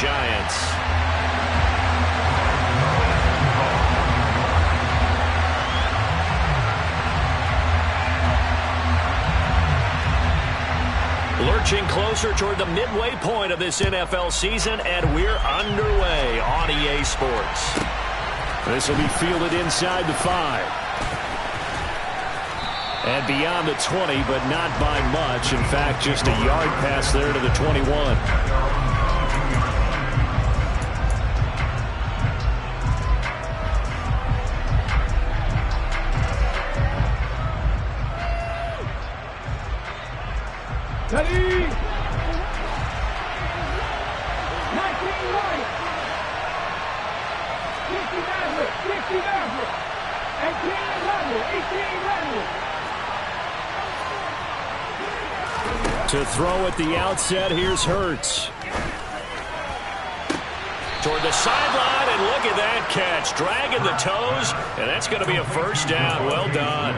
Giants. Lurching closer toward the midway point of this NFL season, and we're underway on EA Sports. This will be fielded inside the 5. And beyond the 20, but not by much. In fact, just a yard pass there to the 21. Ready? 19 right. 50 Maverick. 50 Maverick. 18 level. 18 level. To throw at the outset, here's Hurts. Toward the sideline, and look at that catch. Dragging the toes, and that's going to be a first down. Well done.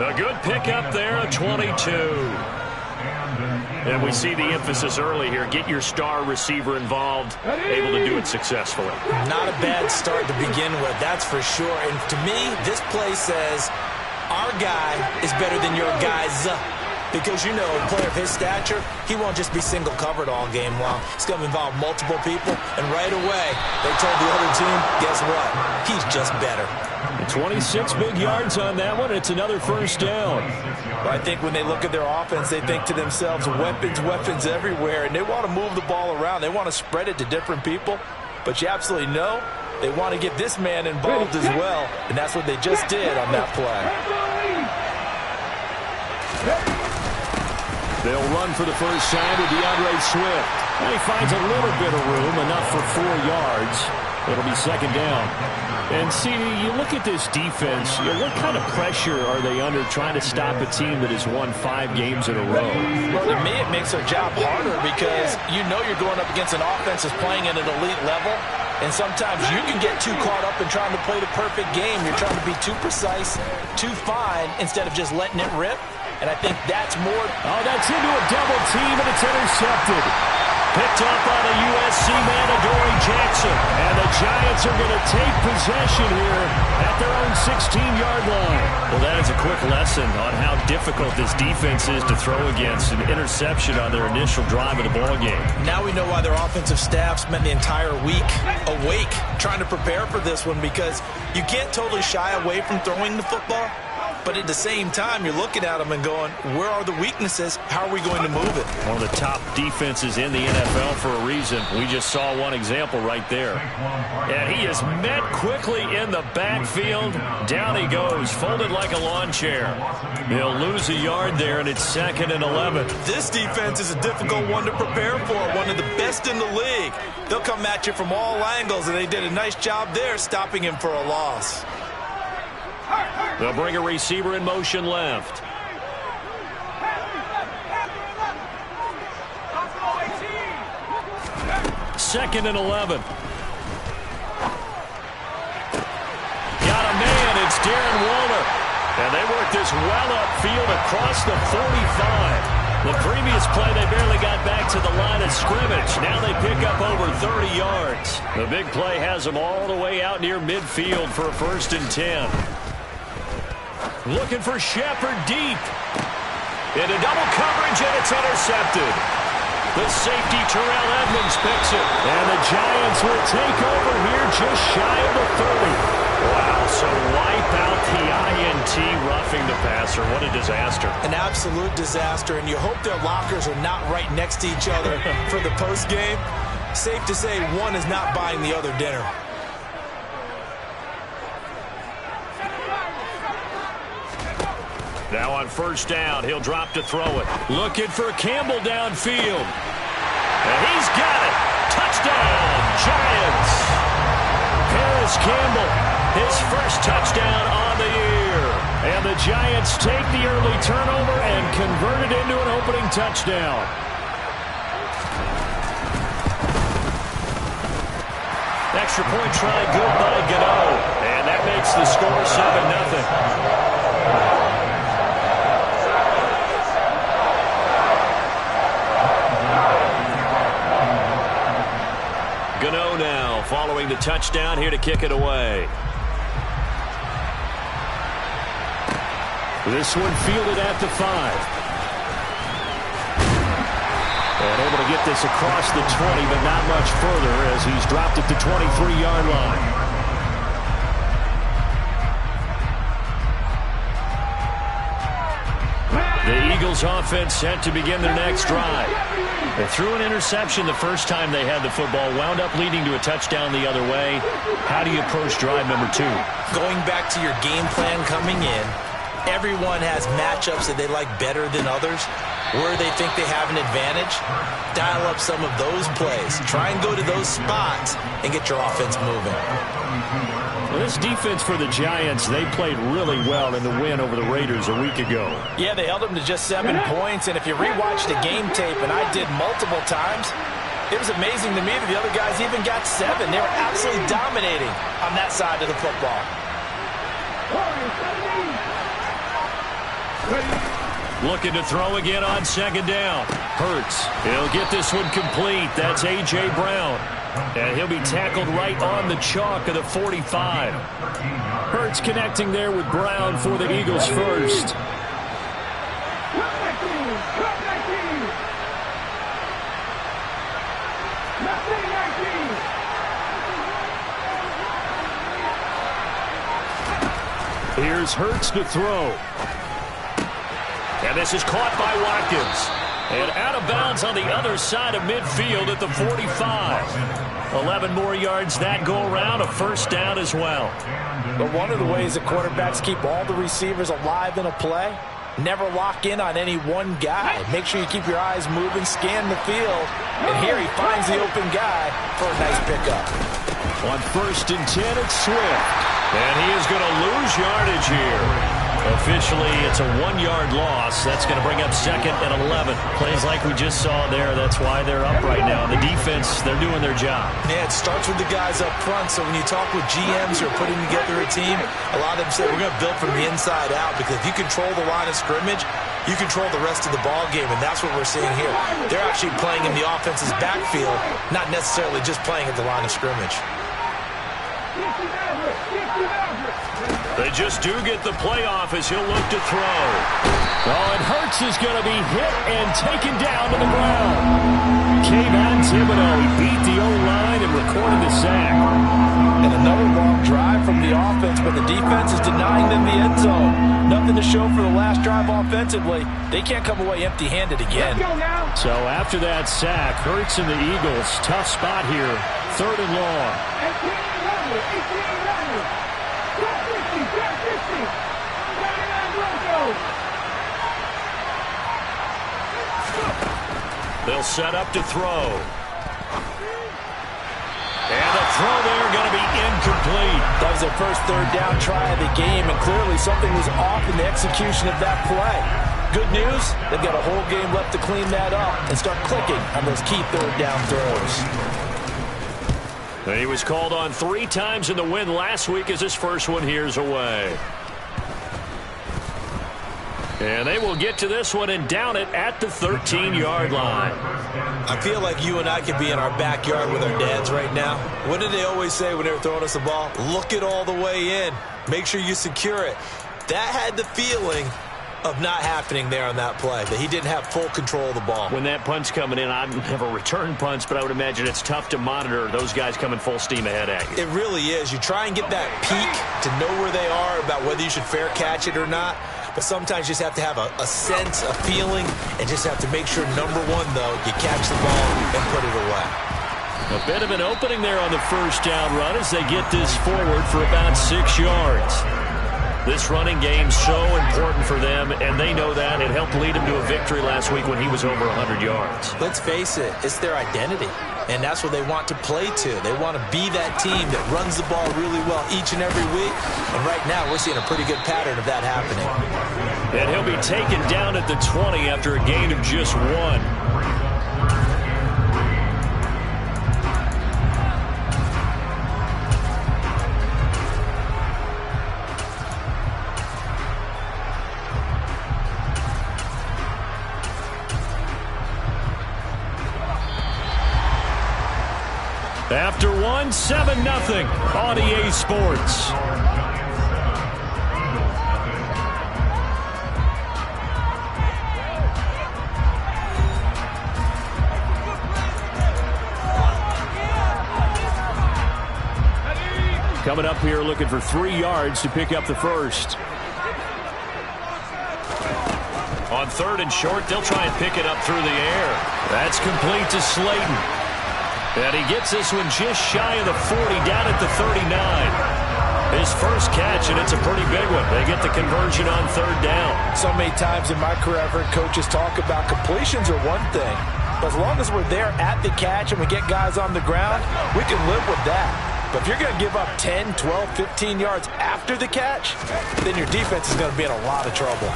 A good pickup there, a 22. And we see the emphasis early here. Get your star receiver involved, able to do it successfully. Not a bad start to begin with, that's for sure. And to me, this play says our guy is better than your guy's. Because, you know, a player of his stature, he won't just be single covered all game long. It's going to involve multiple people. And right away, they told the other team, guess what? He's just better. 26 big yards on that one. It's another first down. But I think when they look at their offense, they think to themselves, weapons, weapons everywhere. And they want to move the ball around. They want to spread it to different people. But you absolutely know they want to get this man involved as well. And that's what they just did on that play. They'll run for the first time with DeAndre Swift. And he finds a little bit of room, enough for 4 yards. It'll be second down. And see, you look at this defense, what kind of pressure are they under trying to stop a team that has won 5 games in a row? Well, to me, it makes their job harder because you know you're going up against an offense that's playing at an elite level. And sometimes you can get too caught up in trying to play the perfect game. You're trying to be too precise, too fine, instead of just letting it rip. And I think that's more. Oh, that's into a double team, and it's intercepted. Picked up on a USC man, Adoree Jackson. And the Giants are going to take possession here at their own 16-yard line. Well, that is a quick lesson on how difficult this defense is to throw against. An interception on their initial drive of the ballgame. Now we know why their offensive staff spent the entire week awake trying to prepare for this one, because you can't totally shy away from throwing the football. But at the same time, you're looking at them and going, where are the weaknesses? How are we going to move it? One of the top defenses in the NFL for a reason. We just saw one example right there. And he is met quickly in the backfield. Down he goes, folded like a lawn chair. He'll lose a yard there, and it's 2nd and 11. This defense is a difficult one to prepare for, one of the best in the league. They'll come at you from all angles, and they did a nice job there stopping him for a loss. They'll bring a receiver in motion left. Second and 11. Got a man. It's Darren Waller. And they work this well upfield across the 45. The previous play, they barely got back to the line of scrimmage. Now they pick up over 30 yards. The big play has them all the way out near midfield for a 1st and 10. Looking for Shepard deep. Into double coverage, and it's intercepted. The safety, Terrell Edmonds, picks it. And the Giants will take over here just shy of the 30. Wow, so wipe out the INT, roughing the passer. What a disaster. An absolute disaster, and you hope their lockers are not right next to each other for the postgame. Safe to say one is not buying the other dinner. Now on first down, he'll drop to throw it. Looking for Campbell downfield. And he's got it. Touchdown, Giants. Paris Campbell, his first touchdown on the year. And the Giants take the early turnover and convert it into an opening touchdown. Extra point try good by Gano. And that makes the score 7-0. Gano now following the touchdown here to kick it away. This one fielded at the 5. And able to get this across the 20, but not much further as he's dropped at the 23-yard line. The Eagles offense set to begin their next drive. They threw an interception the first time they had the football, wound up leading to a touchdown the other way. How do you approach drive number 2? Going back to your game plan coming in, everyone has matchups that they like better than others, where they think they have an advantage. Dial up some of those plays. Try and go to those spots and get your offense moving. Well, this defense for the Giants, they played really well in the win over the Raiders a week ago. Yeah, they held them to just 7 points, and if you rewatch the game tape, and I did multiple times, it was amazing to me that the other guys even got 7. They were absolutely dominating on that side of the football. Looking to throw again on second down. Hurts. He'll get this one complete. That's A.J. Brown. And he'll be tackled right on the chalk of the 45. Hurts connecting there with Brown for the Eagles first. Here's Hurts to throw. And this is caught by Watkins. And out of bounds on the other side of midfield at the 45. 11 more yards that go around, a first down as well. But one of the ways that quarterbacks keep all the receivers alive in a play, never lock in on any one guy. Make sure you keep your eyes moving, scan the field. And here he finds the open guy for a nice pickup. On 1st and 10, it's Swift. And he is going to lose yardage here. Officially, it's a 1-yard loss. That's going to bring up 2nd and 11. Plays like we just saw there. That's why they're up right now. The defense, they're doing their job. Yeah, it starts with the guys up front. So when you talk with GMs who are putting together a team, a lot of them say we're going to build from the inside out, because if you control the line of scrimmage, you control the rest of the ball game, and that's what we're seeing here. They're actually playing in the offense's backfield, not necessarily just playing at the line of scrimmage. They just do get the playoff as he'll look to throw. Oh, and Hurts is going to be hit and taken down to the ground. Kayvon Thibodeau, he beat the O-line and recorded the sack. And another long drive from the offense, but the defense is denying them the end zone. Nothing to show for the last drive offensively. They can't come away empty-handed again. So after that sack, Hurts and the Eagles, tough spot here. 3rd and long. They'll set up to throw. And the throw there going to be incomplete. That was their first 3rd down try of the game, and clearly something was off in the execution of that play. Good news, they've got a whole game left to clean that up and start clicking on those key 3rd down throws. He was called on 3 times in the win last week as his first one here's away. And they will get to this one and down it at the 13-yard line. I feel like you and I could be in our backyard with our dads right now. What did they always say when they were throwing us the ball? Look it all the way in. Make sure you secure it. That had the feeling of not happening there on that play, that he didn't have full control of the ball. When that punt's coming in, I've never returned punts, but I would imagine it's tough to monitor those guys coming full steam ahead at you. It really is. You try and get that peek to know where they are, about whether you should fair catch it or not. But sometimes you just have to have a sense, a feeling, and just have to make sure, number one, though, you catch the ball and put it away. A bit of an opening there on the first down run as they get this forward for about 6 yards. This running game's so important for them, and they know that. It helped lead them to a victory last week when he was over 100 yards. Let's face it, it's their identity, and that's what they want to play to. They want to be that team that runs the ball really well each and every week, and right now we're seeing a pretty good pattern of that happening. And he'll be taken down at the 20 after a gain of just 1. After one, 7-0 on EA Sports. Coming up here looking for 3 yards to pick up the first. On 3rd and short, they'll try and pick it up through the air. That's complete to Slayton. And he gets this one just shy of the 40, down at the 39. His first catch, and it's a pretty big one. They get the conversion on 3rd down. So many times in my career, I've heard coaches talk about completions are one thing. But as long as we're there at the catch and we get guys on the ground, we can live with that. But if you're going to give up 10, 12, 15 yards after the catch, then your defense is going to be in a lot of trouble.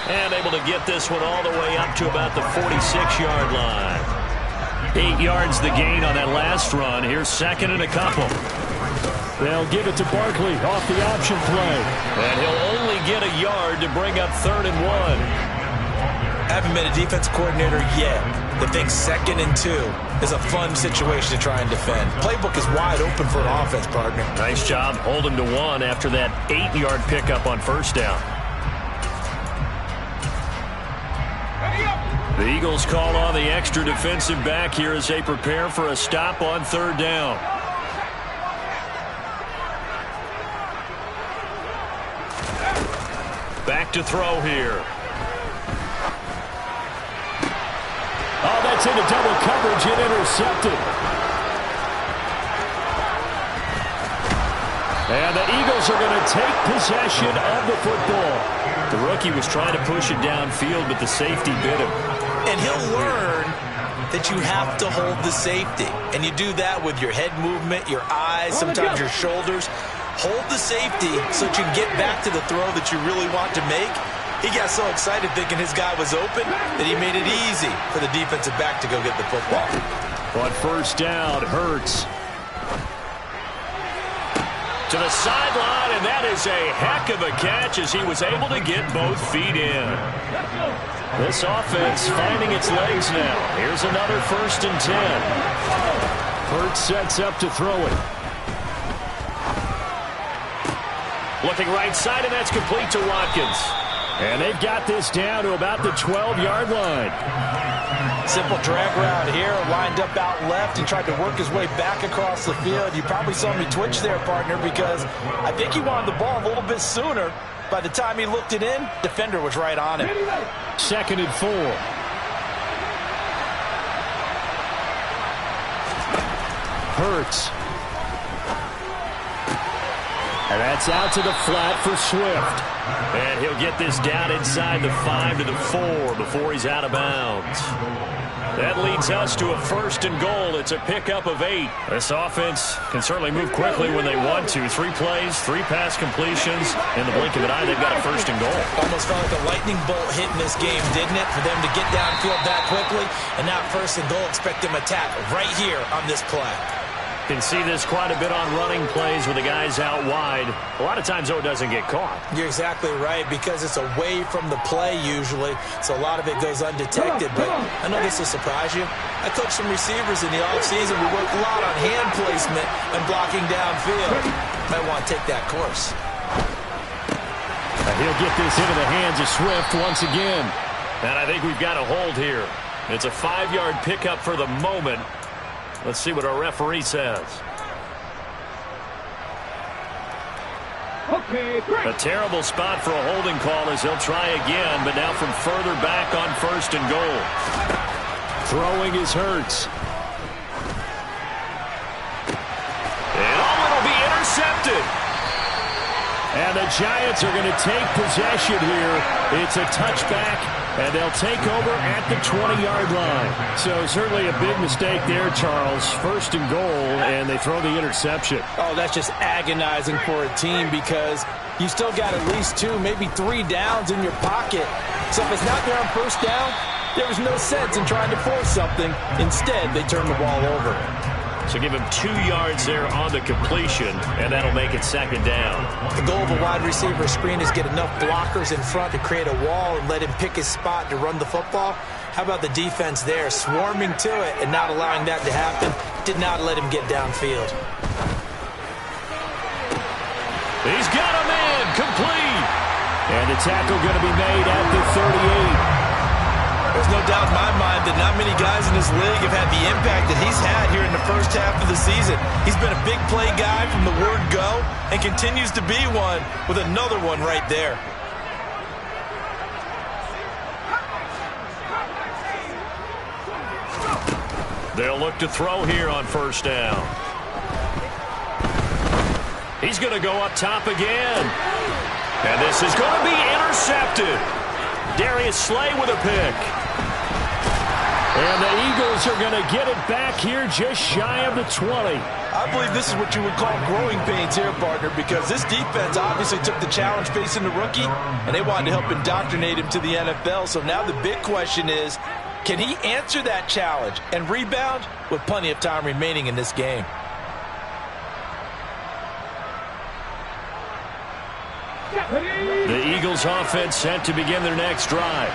And able to get this one all the way up to about the 46-yard line. 8 yards the gain on that last run. Here's 2nd and a couple. They'll give it to Barkley off the option play. And he'll only get a yard to bring up 3rd and 1. I haven't been a defense coordinator yet that thinks 2nd and 2 is a fun situation to try and defend. Playbook is wide open for an offense, partner. Nice job holding to 1 after that 8-yard pickup on 1st down. The Eagles call on the extra defensive back here as they prepare for a stop on 3rd down. Back to throw here. Oh, that's into double coverage and intercepted. And the Eagles are going to take possession of the football. The rookie was trying to push it downfield, but the safety bit him. And he'll learn that you have to hold the safety. And you do that with your head movement, your eyes, sometimes your shoulders. Hold the safety so that you can get back to the throw that you really want to make. He got so excited thinking his guy was open that he made it easy for the defensive back to go get the football. On 1st down, Hurts. To the sideline, and that is a heck of a catch as he was able to get both feet in. This offense finding its legs now. Here's another 1st and 10. Hurts sets up to throw it. Looking right side, and that's complete to Watkins. And they've got this down to about the 12-yard line. Simple drag route here, lined up out left and tried to work his way back across the field. You probably saw me twitch there, partner, because I think he wanted the ball a little bit sooner. By the time he looked it in, defender was right on him. 2nd and 4. Hurts. And that's out to the flat for Swift. And he'll get this down inside the 5 to the 4 before he's out of bounds. That leads us to a 1st and goal. It's a pickup of 8. This offense can certainly move quickly when they want to. 3 plays, 3 pass completions. In the blink of an eye, they've got a 1st and goal. Almost felt like a lightning bolt hit in this game, didn't it? For them to get downfield that quickly. And now 1st and goal, expect them to attack right here on this play. Can see this quite a bit on running plays with the guys out wide. A lot of times, though, it doesn't get caught. You're exactly right, because it's away from the play usually, so a lot of it goes undetected. But I know this will surprise you. I coached some receivers in the offseason. We worked a lot on hand placement and blocking downfield. Might want to take that course. And he'll get this into the hands of Swift once again. And I think we've got a hold here. It's a 5-yard pickup for the moment. Let's see what our referee says. A terrible spot for a holding call as he'll try again, but now from further back on 1st and goal. Throwing is Hurts. And it'll be intercepted. And the Giants are going to take possession here. It's a touchback, and they'll take over at the 20-yard line. So certainly a big mistake there, Charles. 1st and goal, and they throw the interception. Oh, that's just agonizing for a team because you still got at least 2, maybe 3 downs in your pocket. So if it's not there on 1st down, there was no sense in trying to force something. Instead, they turn the ball over. So give him 2 yards there on the completion, and that'll make it 2nd down. The goal of a wide receiver screen is get enough blockers in front to create a wall and let him pick his spot to run the football. How about the defense there, swarming to it and not allowing that to happen? Did not let him get downfield. He's got a man, complete. And the tackle going to be made at the 38. There's no doubt in my mind that not many guys in this league have had the impact that he's had here in the first half of the season. He's been a big play guy from the word go and continues to be one with another one right there. They'll look to throw here on first down. He's going to go up top again. And this is going to be intercepted. Darius Slay with a pick. And the Eagles are going to get it back here just shy of the 20. I believe this is what you would call growing pains here, partner, because this defense obviously took the challenge facing the rookie, and they wanted to help indoctrinate him to the NFL. So now the big question is, can he answer that challenge and rebound with plenty of time remaining in this game? The Eagles offense set to begin their next drive.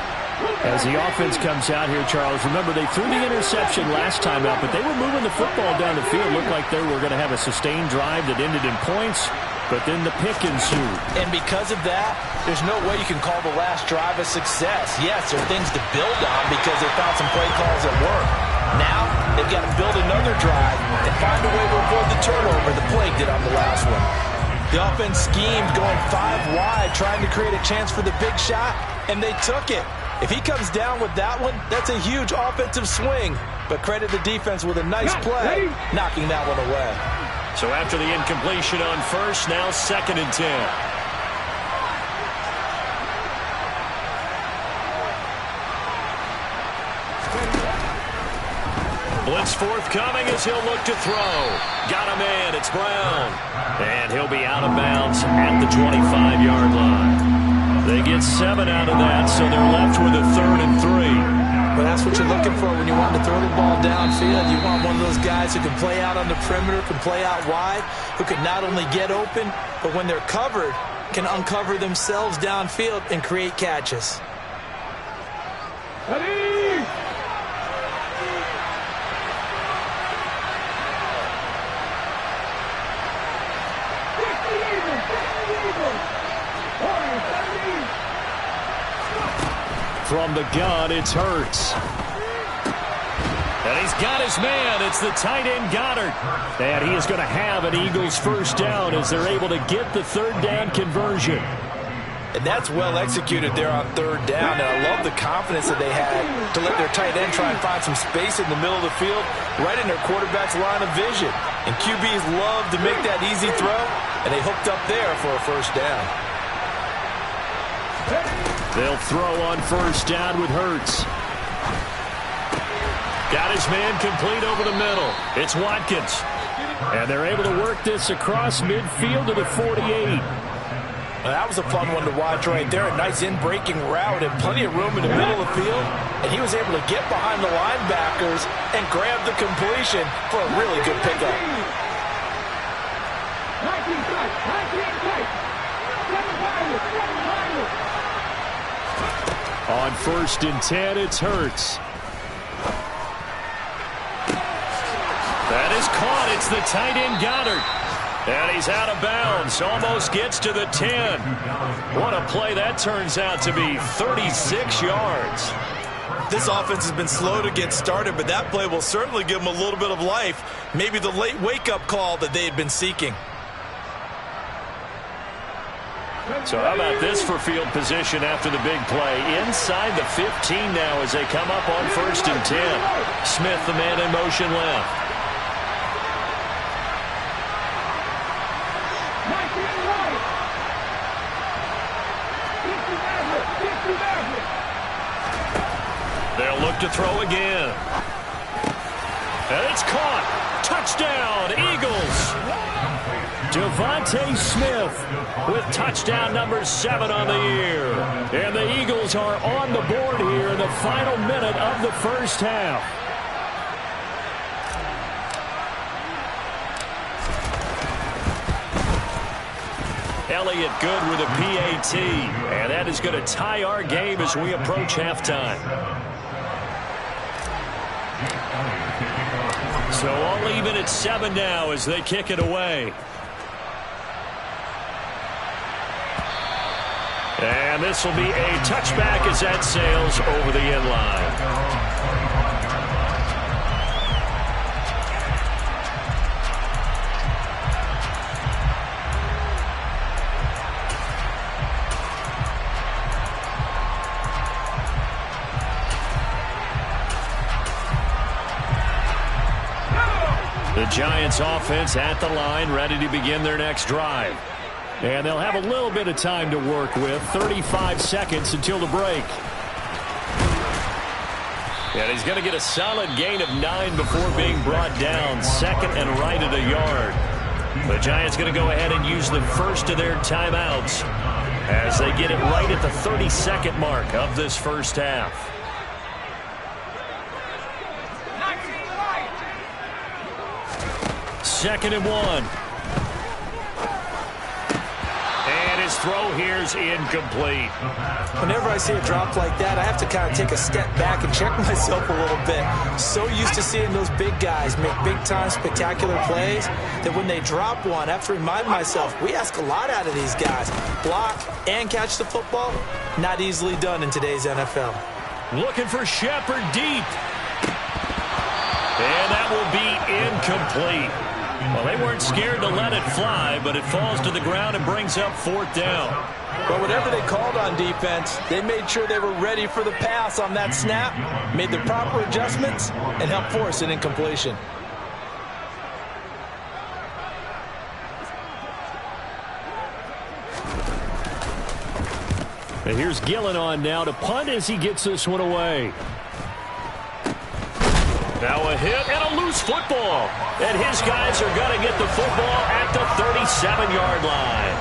As the offense comes out here, Charles, remember they threw the interception last time out, but they were moving the football down the field. Looked like they were going to have a sustained drive that ended in points, but then the pick ensued. And because of that, there's no way you can call the last drive a success. Yes, there are things to build on because they found some play calls that work. Now, they've got to build another drive and find a way to avoid the turnover the Plague did on the last one. The offense schemed going 5 wide, trying to create a chance for the big shot, and they took it. If he comes down with that one, that's a huge offensive swing. But credit the defense with a nice play, knocking that one away. So after the incompletion on first, now 2nd and 10. Blitz forthcoming as he'll look to throw. Got a man, it's Brown. And he'll be out of bounds at the 25-yard line. They get 7 out of that, so they're left with a 3rd and 3. But that's what you're looking for when you want to throw the ball downfield. You want one of those guys who can play out on the perimeter, can play out wide, who can not only get open, but when they're covered, can uncover themselves downfield and create catches. From the gun, it's Hurts. And he's got his man. It's the tight end Goddard. And he is going to have an Eagles first down as they're able to get the 3rd down conversion. And that's well executed there on 3rd down. And I love the confidence that they had to let their tight end try and find some space in the middle of the field, right in their quarterback's line of vision. And QBs love to make that easy throw, and they hooked up there for a first down. They'll throw on first down with Hurts. Got his man complete over the middle. It's Watkins. And they're able to work this across midfield to the 48. Well, that was a fun one to watch right there. A nice in-breaking route and plenty of room in the middle of the field. And he was able to get behind the linebackers and grab the completion for a really good pickup. 19 tight. 19 tight. 7 On 1st and 10, it's Hurts. That is caught. It's the tight end Goddard. And he's out of bounds. Almost gets to the 10. What a play that turns out to be. 36 yards. This offense has been slow to get started, but that play will certainly give them a little bit of life. Maybe the late wake-up call that they had been seeking. So how about this for field position after the big play? Inside the 15 now as they come up on 1st and 10. Smith, the man in motion left. They'll look to throw again. And it's caught. Touchdown, Eagles. Devontae Smith with touchdown number 7 on the year. And the Eagles are on the board here in the final minute of the first half. Elliott good with a PAT. And that is going to tie our game as we approach halftime. So all even at 7 now as they kick it away. And this will be a touchback as that sails over the end line. The Giants offense at the line, ready to begin their next drive. And they'll have a little bit of time to work with, 35 seconds until the break. And he's going to get a solid gain of 9 before being brought down, second and right at a yard. The Giants going to go ahead and use the first of their timeouts as they get it right at the 30-second mark of this first half. Second and 1. And his throw here is incomplete. Whenever I see a drop like that, I have to kind of take a step back and check myself a little bit. So used to seeing those big guys make big-time spectacular plays that when they drop one, I have to remind myself, we ask a lot out of these guys. Block and catch the football, not easily done in today's NFL. Looking for Shepard deep. And that will be incomplete. Well, they weren't scared to let it fly, but it falls to the ground and brings up 4th down. But whatever they called on defense, they made sure they were ready for the pass on that snap, made the proper adjustments, and helped force an incompletion. And here's Gillen on now to punt as he gets this one away. Now a hit and a loose football. And his guys are going to get the football at the 37-yard line.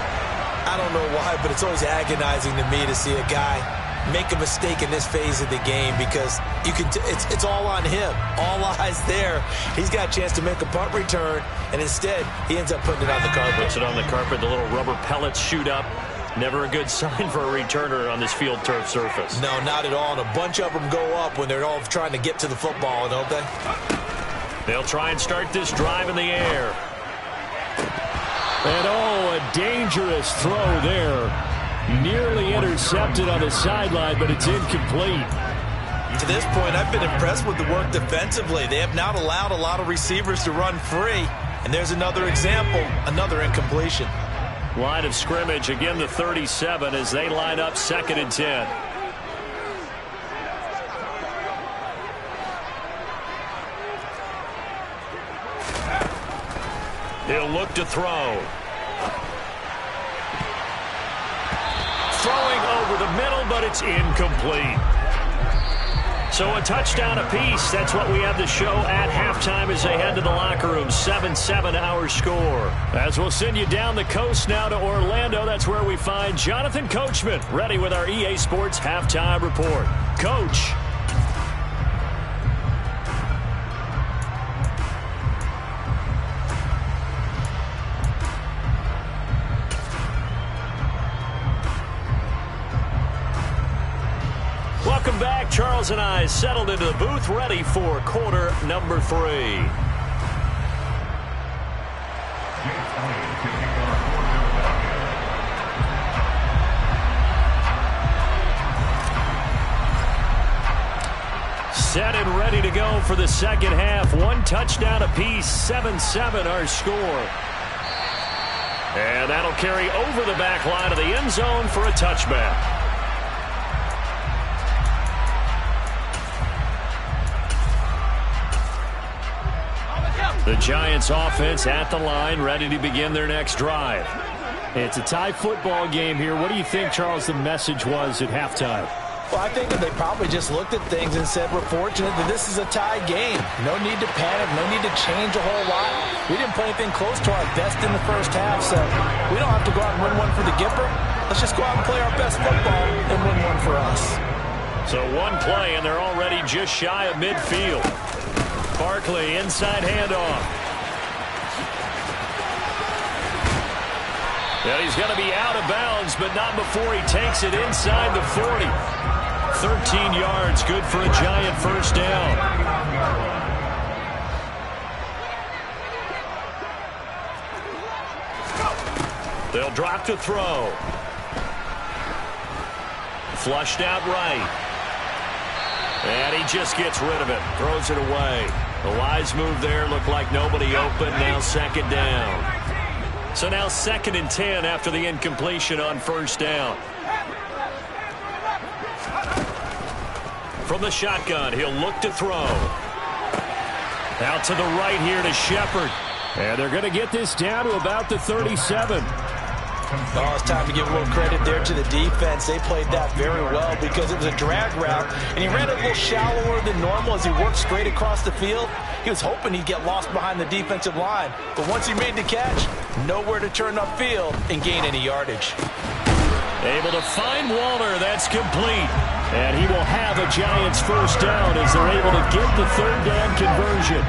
I don't know why, but it's always agonizing to me to see a guy make a mistake in this phase of the game because it's all on him. All eyes there. He's got a chance to make a punt return, and instead he ends up putting it on the carpet. Puts it on the carpet. The little rubber pellets shoot up. Never a good sign for a returner on this field turf surface. No, not at all. And a bunch of them go up when they're all trying to get to the football, don't they? They'll try and start this drive in the air. And oh, a dangerous throw there. Nearly intercepted on the sideline, but it's incomplete. To this point, I've been impressed with the work defensively. They have not allowed a lot of receivers to run free. And there's another example, another incompletion. Line of scrimmage, again the 37 as they line up 2nd and 10. He'll look to throw. Throwing over the middle, but it's incomplete. So a touchdown apiece. That's what we have to show at halftime as they head to the locker room. 7-7 our score. As we'll send you down the coast now to Orlando. That's where we find Jonathan Coachman ready with our EA Sports halftime report. Coach. Welcome back. Charles and I settled into the booth, ready for quarter number 3. Set and ready to go for the second half. 1 touchdown apiece, 7-7 our score. And that'll carry over the back line of the end zone for a touchback. The Giants offense at the line, ready to begin their next drive. It's a tie football game here. What do you think, Charles, the message was at halftime? Well, I think that they probably just looked at things and said, we're fortunate that this is a tie game. No need to panic, no need to change a whole lot. We didn't play anything close to our best in the first half, so we don't have to go out and win one for the Gipper. Let's just go out and play our best football and win one for us. So one play, and they're already just shy of midfield. Barkley, inside handoff. And he's going to be out of bounds, but not before he takes it inside the 40. 13 yards, good for a Giant first down. They'll drop to throw. Flushed out right. And he just gets rid of it. Throws it away. The wise move there. Looked like nobody open. Now second down. So now 2nd and 10 after the incompletion on first down. From the shotgun, he'll look to throw. Out to the right here to Shepard. And they're going to get this down to about the 37. Oh, it's time to give a little credit there to the defense. They played that very well because it was a drag route, and he ran it a little shallower than normal as he worked straight across the field. He was hoping he'd get lost behind the defensive line, but once he made the catch, nowhere to turn upfield and gain any yardage. Able to find Walter. That's complete. And he will have a Giants first down as they're able to get the 3rd down conversion.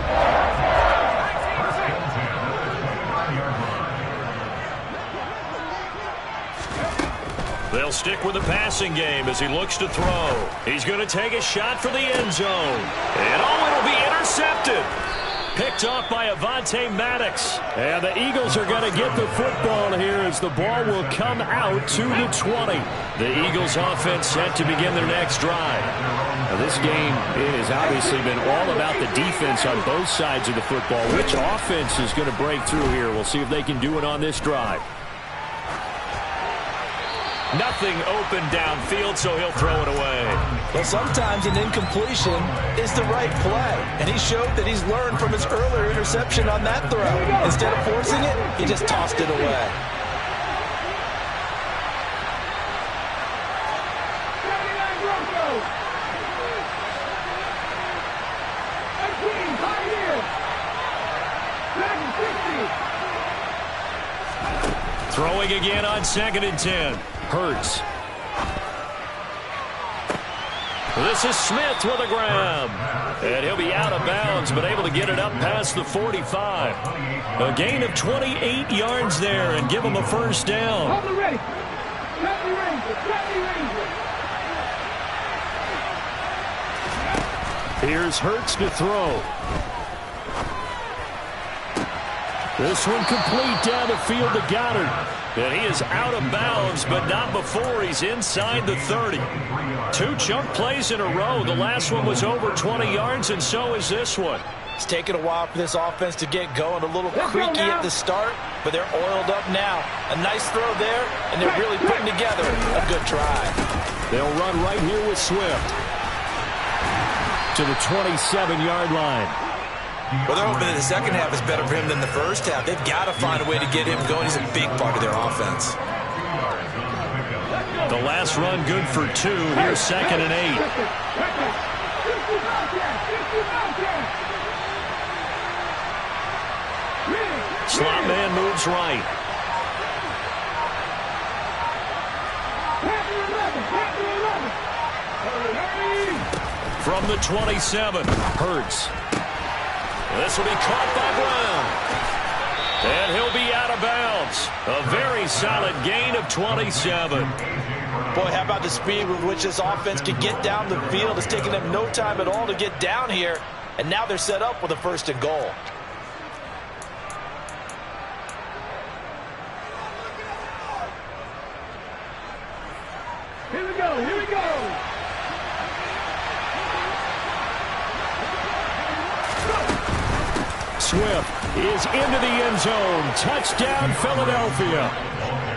They'll stick with the passing game as he looks to throw. He's going to take a shot for the end zone. And it'll be intercepted. Picked off by Avonte Maddox. And the Eagles are going to get the football here as the ball will come out to the 20. The Eagles offense set to begin their next drive. Now this game has obviously been all about the defense on both sides of the football. Which offense is going to break through here? We'll see if they can do it on this drive. Nothing open downfield, so he'll throw it away. Well, sometimes an incompletion is the right play, and he showed that he's learned from his earlier interception on that throw. Instead of forcing it, he just tossed it away. Throwing again on 2nd and 10. Hurts. This is Smith with a grab. And he'll be out of bounds, but able to get it up past the 45. A gain of 28 yards there and give him a first down. Here's Hurts to throw. This one complete down the field to Goddard. And he is out of bounds, but not before he's inside the 30. 2 chunk plays in a row. The last one was over 20 yards, and so is this one. It's taken a while for this offense to get going. A little creaky at the start, but they're oiled up now. A nice throw there, and they're really putting together a good drive. They'll run right here with Swift to the 27-yard line. Well, they're hoping that the second half is better for him than the first half. They've got to find a way to get him going. He's a big part of their offense. The last run good for 2. Here's 2nd and 8. Slot man moves right. From the 27, Hurts. This will be caught by Brown. And he'll be out of bounds. A very solid gain of 27. Boy, how about the speed with which this offense can get down the field? It's taken them no time at all to get down here. And now they're set up with a 1st and goal. Here we go, here we go. Swift is into the end zone. Touchdown, Philadelphia.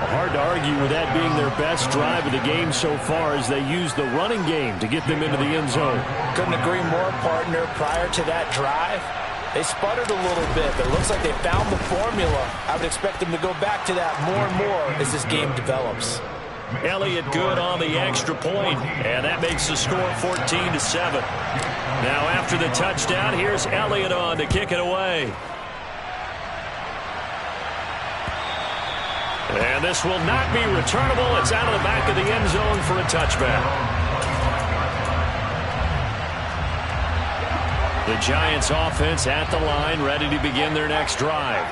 Hard to argue with that being their best drive of the game so far as they use the running game to get them into the end zone. Couldn't agree more, partner. Prior to that drive, they sputtered a little bit, but it looks like they found the formula. I would expect them to go back to that more and more as this game develops. Elliott good on the extra point, and that makes the score 14-7. Now after the touchdown, here's Elliott on to kick it away. And this will not be returnable. It's out of the back of the end zone for a touchback. The Giants offense at the line, ready to begin their next drive.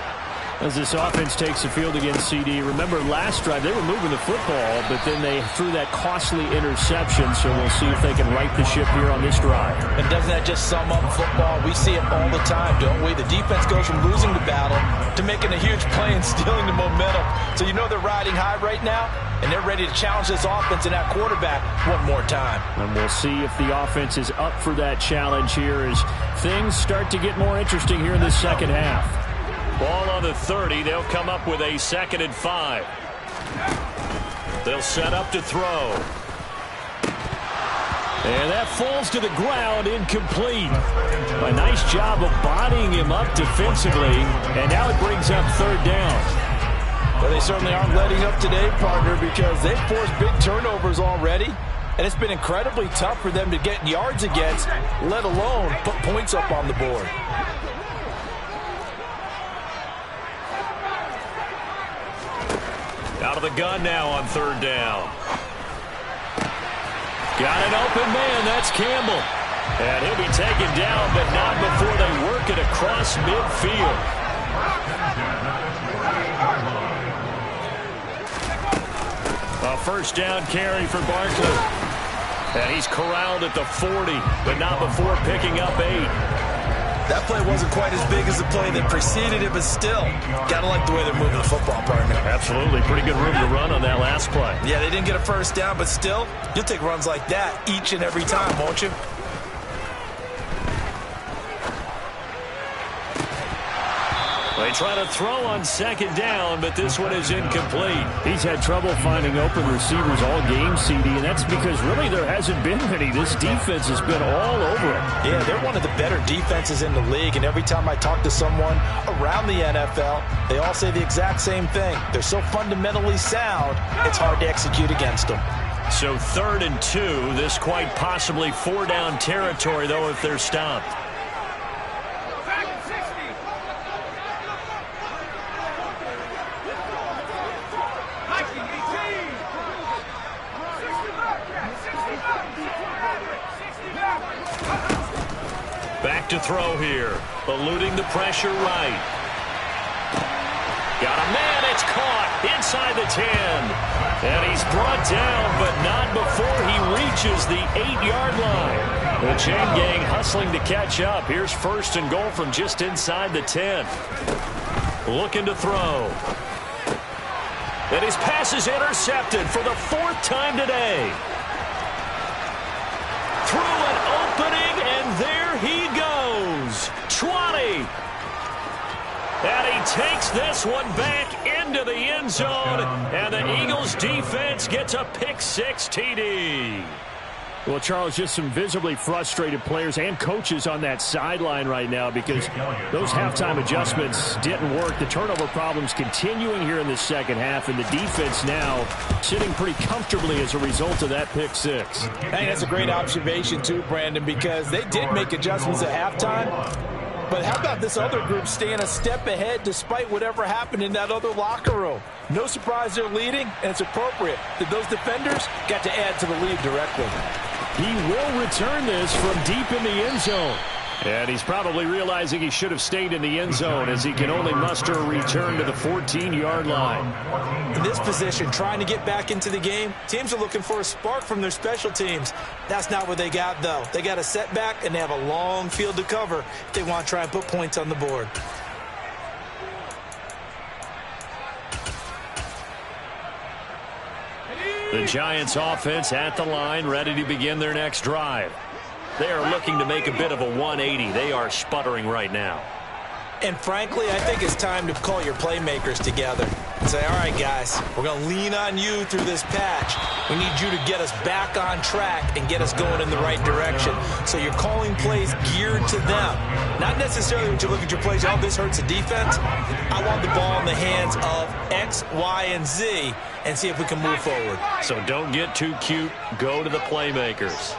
As this offense takes the field against CD, remember last drive they were moving the football, but then they threw that costly interception, so we'll see if they can right the ship here on this drive. And doesn't that just sum up football? We see it all the time, don't we? The defense goes from losing the battle to making a huge play and stealing the momentum. So you know they're riding high right now, and they're ready to challenge this offense and that quarterback one more time. And we'll see if the offense is up for that challenge here as things start to get more interesting here in the second half. Ball on the 30. They'll come up with a 2nd and 5. They'll set up to throw. And that falls to the ground, incomplete. A nice job of bodying him up defensively, and now it brings up 3rd down. Well, they certainly aren't letting up today, partner, because they've forced big turnovers already, and it's been incredibly tough for them to get yards against, let alone put points up on the board. Out of the gun now on 3rd down. Got an open man. That's Campbell. And he'll be taken down, but not before they work it across midfield. A 1st down carry for Barkley. And he's corralled at the 40, but not before picking up 8. That play wasn't quite as big as the play that preceded it, but still, gotta like the way they're moving the football, partner. Absolutely. Pretty good room to run on that last play. Yeah, they didn't get a 1st down, but still, you'll take runs like that each and every time, won't you? They try to throw on 2nd down, but this one is incomplete. He's had trouble finding open receivers all game, CD, and that's because really there hasn't been many. This defense has been all over him. Yeah, they're one of the better defenses in the league, and every time I talk to someone around the NFL, they all say the exact same thing. They're so fundamentally sound, it's hard to execute against them. So 3rd and 2, this quite possibly 4-down territory, though, if they're stopped. Back to throw here. Eluding the pressure right. Got a man. It's caught inside the 10. And he's brought down, but not before he reaches the 8-yard line. The chain gang hustling to catch up. Here's 1st and goal from just inside the 10. Looking to throw. And his pass is intercepted for the 4th time today. Through an opening, and there he goes. 20. And he takes this one back into the end zone, and the Eagles defense gets a pick-6 TD. Well, Charles, just some visibly frustrated players and coaches on that sideline right now because those halftime adjustments didn't work. The turnover problems continuing here in the second half, and the defense now sitting pretty comfortably as a result of that pick-6. I think that's a great observation too, Brandon, because they did make adjustments at halftime. But how about this other group staying a step ahead despite whatever happened in that other locker room? No surprise they're leading, and it's appropriate that those defenders got to add to the lead directly. He will return this from deep in the end zone. And he's probably realizing he should have stayed in the end zone as he can only muster a return to the 14-yard line. In this position, trying to get back into the game, teams are looking for a spark from their special teams. That's not what they got, though. They got a setback, and they have a long field to cover if they want to try and put points on the board. The Giants offense at the line, ready to begin their next drive. They are looking to make a bit of a 180. They are sputtering right now. And frankly, I think it's time to call your playmakers together and say, all right, guys, we're going to lean on you through this patch. We need you to get us back on track and get us going in the right direction. So you're calling plays geared to them. Not necessarily when you look at your plays, oh, this hurts the defense. I want the ball in the hands of X, Y, and Z and see if we can move forward. So don't get too cute. Go to the playmakers.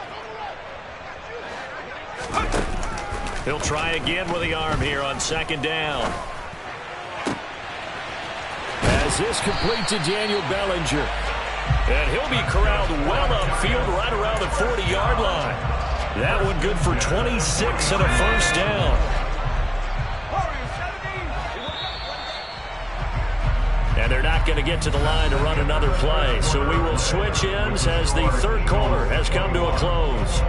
He'll try again with the arm here on second down. As this complete to Daniel Bellinger. And he'll be corralled well upfield right around the 40-yard line. That one good for 26 and a first down. going to get to the line to run another play. So we will switch ends as the third quarter has come to a close.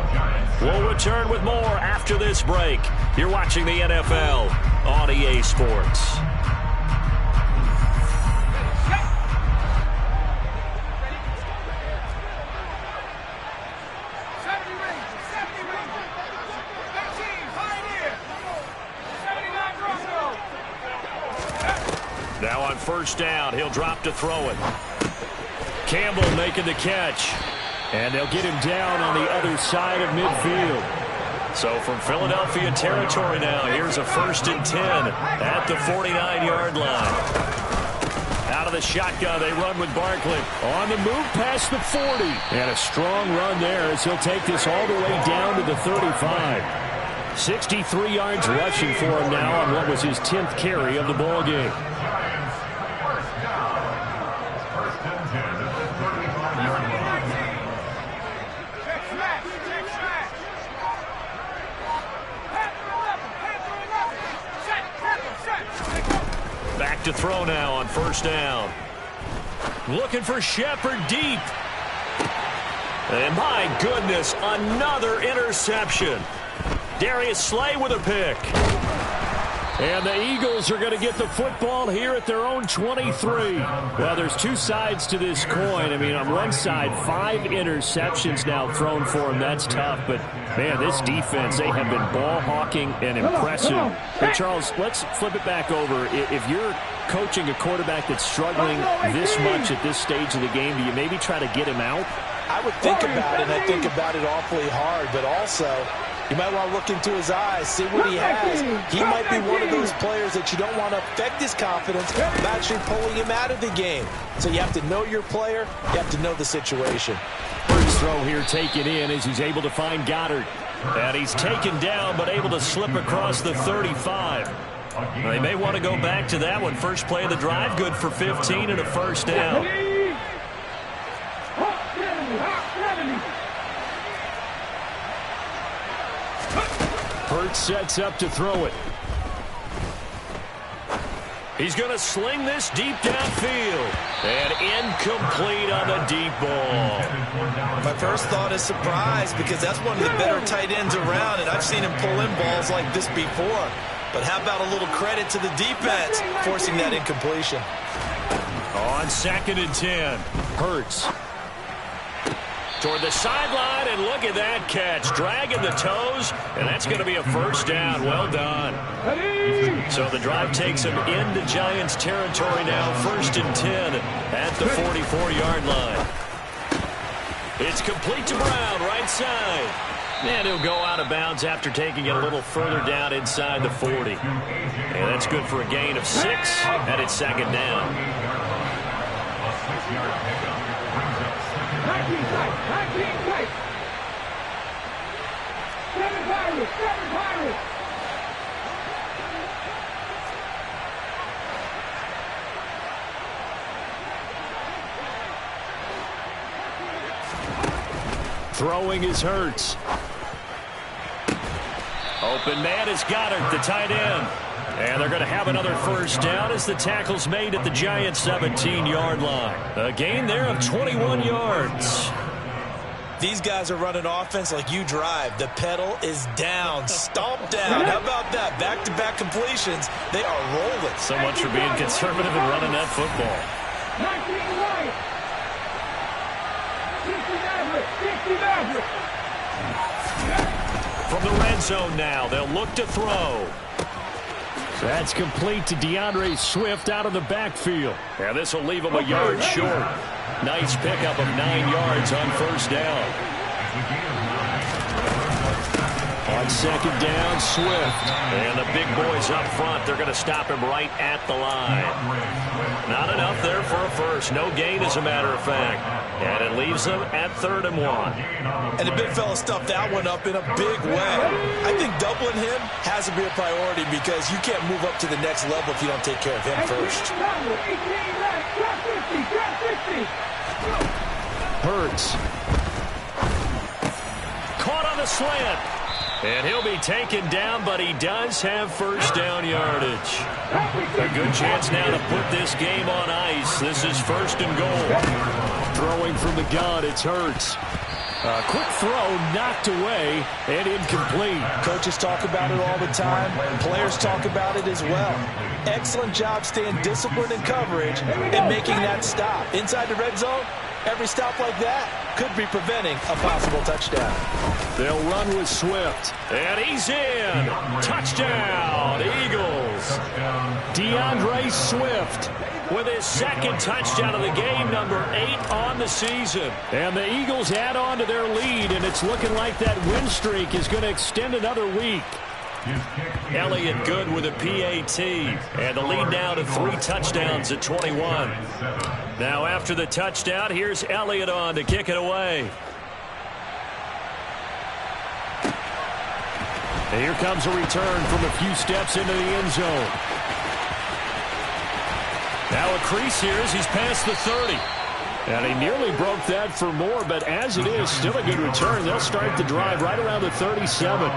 We'll return with more after this break. You're watching the NFL on EA Sports. Now on first down, he'll drop to throw it. Campbell making the catch. And they'll get him down on the other side of midfield. So from Philadelphia territory now, here's a 1st and 10 at the 49-yard line. Out of the shotgun, they run with Barkley. On the move past the 40. And a strong run there as he'll take this all the way down to the 35. 63 yards rushing for him now on what was his 10th carry of the ball game. Back to throw now on first down. Looking for Shepard deep. And my goodness, another interception. Darius Slay with a pick. And the Eagles are going to get the football here at their own 23. Well, there's two sides to this coin. I mean, on one side, 5 interceptions now thrown for him. That's tough. But, man, this defense, they have been ball hawking and impressive. Hey, Charles, let's flip it back over. If you're coaching a quarterback that's struggling this much at this stage of the game, do you maybe try to get him out? I would think about it, and I think about it awfully hard. But also, you might want to look into his eyes, see what he has. He might be one of those players that you don't want to affect his confidence by actually pulling him out of the game. So you have to know your player. You have to know the situation. First throw here taken in as he's able to find Goddard. And he's taken down but able to slip across the 35. They may want to go back to that one. First play of the drive, good for 15 and a first down. Hurts sets up to throw it. He's going to sling this deep downfield. And incomplete on the deep ball. My first thought is surprise because that's one of the better tight ends around, and I've seen him pull in balls like this before. But how about a little credit to the defense forcing that incompletion? On 2nd and 10, Hurts. Toward the sideline, and look at that catch. Dragging the toes, and that's going to be a first down. Well done. So the drive takes him into Giants territory now. 1st and 10 at the 44-yard line. It's complete to Brown, right side. And he'll go out of bounds after taking it a little further down inside the 40. And that's good for a gain of 6, and it's 2nd down. 19 tight. 7 Pirates. Throwing is Hurts. Open man is Goddard, the tight end. And they're going to have another first down as the tackle's made at the Giants' 17-yard line. A gain there of 21 yards. These guys are running offense like you drive. The pedal is down, stomped down. How about that? Back-to-back completions. They are rolling. So much for being conservative and running that football. 19 right. 60 From the red zone now, they'll look to throw. That's complete to DeAndre Swift out of the backfield. And this will leave him a yard short. Nice pickup of 9 yards on first down. On 2nd down, Swift. And the big boys up front, they're going to stop him right at the line. Not enough there for a first. No gain, as a matter of fact. And it leaves them at 3rd and 1. And the big fella stuffed that one up in a big way. I think doubling him has to be a priority because you can't move up to the next level if you don't take care of him first. Hurts. Caught on the slant. And he'll be taken down, but he does have first down yardage. A good chance now to put this game on ice. This is first and goal. Throwing from the gun, it's Hurts. A quick throw knocked away and incomplete. Coaches talk about it all the time. Players talk about it as well. Excellent job staying disciplined in coverage and making that stop. Inside the red zone, every stop like that could be preventing a possible touchdown. They'll run with Swift. And he's in. Touchdown, Eagles. DeAndre Swift With his second touchdown of the game, number 8 on the season. And the Eagles add on to their lead, and it's looking like that win streak is going to extend another week. Elliott good with a PAT. And the lead now to 3 touchdowns at 21. Now after the touchdown, here's Elliott on to kick it away. And here comes a return from a few steps into the end zone. Now a crease here as he's past the 30. And he nearly broke that for more, but as it is, still a good return. They'll start the drive right around the 37.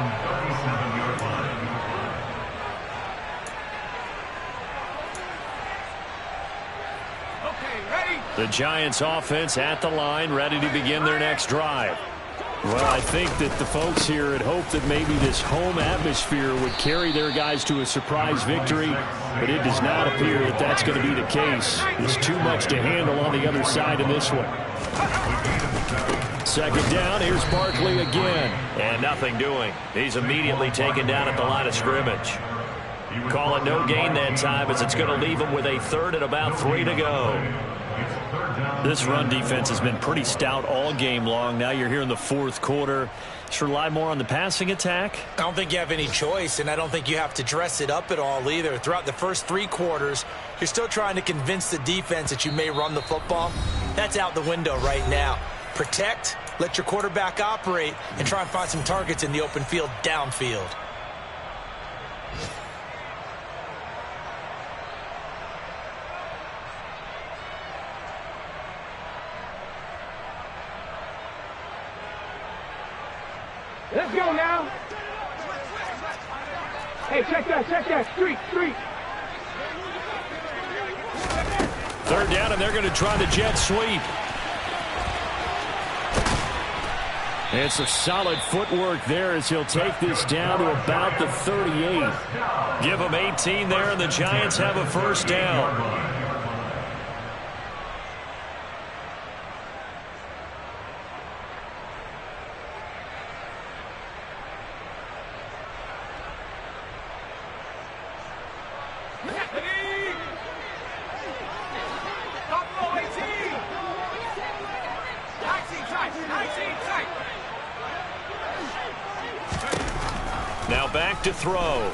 The Giants offense at the line, ready to begin their next drive. Well, I think that the folks here had hoped that maybe this home atmosphere would carry their guys to a surprise victory, but it does not appear that that's going to be the case. There's too much to handle on the other side in this one. Second down, here's Barkley again. And nothing doing. He's immediately taken down at the line of scrimmage. Call it no gain that time as it's going to leave him with a third and about 3 to go. This run defense has been pretty stout all game long. Now you're here in the fourth quarter. Should rely more on the passing attack? I don't think you have any choice, and I don't think you have to dress it up at all either. Throughout the first 3 quarters, you're still trying to convince the defense that you may run the football. That's out the window right now. Protect, let your quarterback operate, and try and find some targets in the open field downfield. Let's go now. Hey, check that. Street. Third down, and they're going to try the jet sweep. It's a solid footwork there as he'll take this down to about the 38. Give them 18 there, and the Giants have a first down. Now back to throw.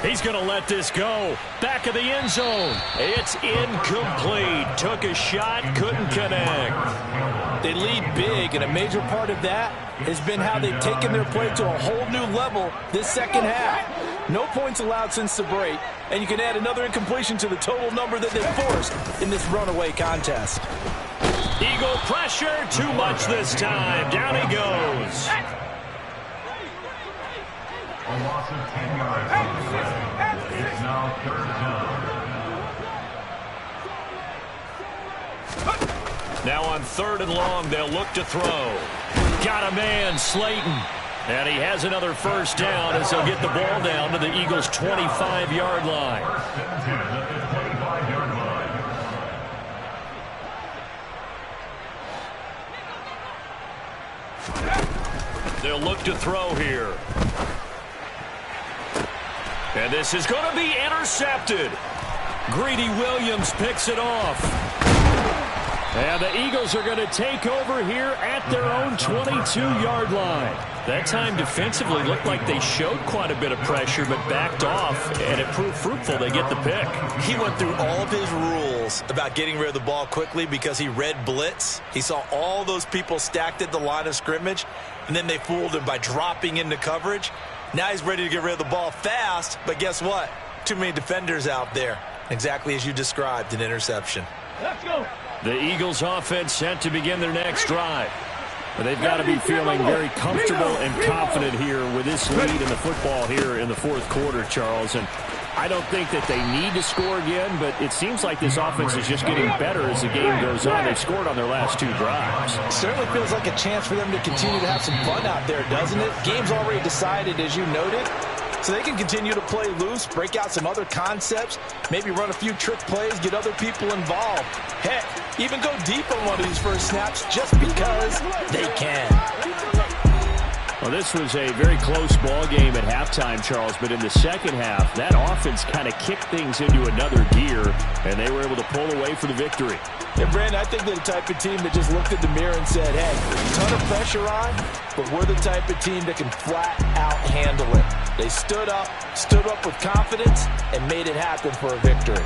He's going to let this go. Back of the end zone. It's incomplete. Took a shot, couldn't connect. They lead big, and a major part of that has been how they've taken their play to a whole new level this second half. No points allowed since the break, and you can add another incompletion to the total number that they've forced in this runaway contest. Eagle pressure, too much this time. Down he goes. A loss of 10 yards on the play. It's now third down. Now on 3rd and long, they'll look to throw. Got a man, Slayton. And he has another first down as they'll get the ball down to the Eagles' 25-yard line. They'll look to throw here. And this is going to be intercepted. Greedy Williams picks it off. And the Eagles are going to take over here at their own 22-yard line. That time defensively looked like they showed quite a bit of pressure but backed off, and it proved fruitful. They get the pick. He went through all of his rules about getting rid of the ball quickly because he read blitz. He saw all those people stacked at the line of scrimmage, and then they fooled him by dropping into coverage. Now he's ready to get rid of the ball fast, but guess what? Too many defenders out there. Exactly as you described, an interception. Let's go. The Eagles offense set to begin their next drive. They've got to be feeling very comfortable and confident here with this lead in the football here in the fourth quarter, Charles. And I don't think that they need to score again, but it seems like this offense is just getting better as the game goes on. They've scored on their last 2 drives. It certainly feels like a chance for them to continue to have some fun out there, doesn't it? Game's already decided, as you noted. So they can continue to play loose, break out some other concepts, maybe run a few trick plays, get other people involved. Heck, even go deep on one of these first snaps just because they can. Well, this was a very close ball game at halftime, Charles, but in the second half, that offense kind of kicked things into another gear, and they were able to pull away for the victory. Yeah, Brandon, I think they're the type of team that just looked in the mirror and said, hey, ton of pressure on, but we're the type of team that can flat out handle it. They stood up with confidence, and made it happen for a victory.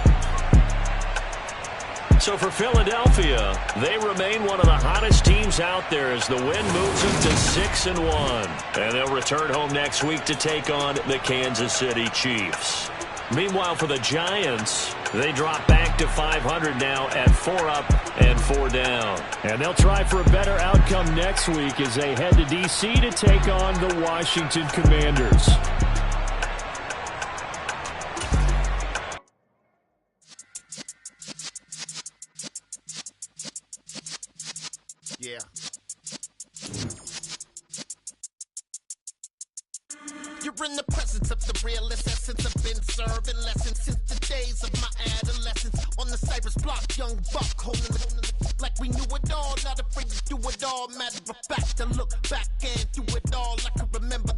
So for Philadelphia, they remain one of the hottest teams out there as the win moves them to 6-1. And they'll return home next week to take on the Kansas City Chiefs. Meanwhile, for the Giants, they drop back to 500 now at 4 up and 4 down. And they'll try for a better outcome next week as they head to D.C. to take on the Washington Commanders. Yeah. You're in the presence of the realest essence. I've been serving lessons since the days of my adolescence. On the Cypress block, young buck holding the like we knew it all. Not afraid to do it all. Matter of fact, to look back and do it all. I can remember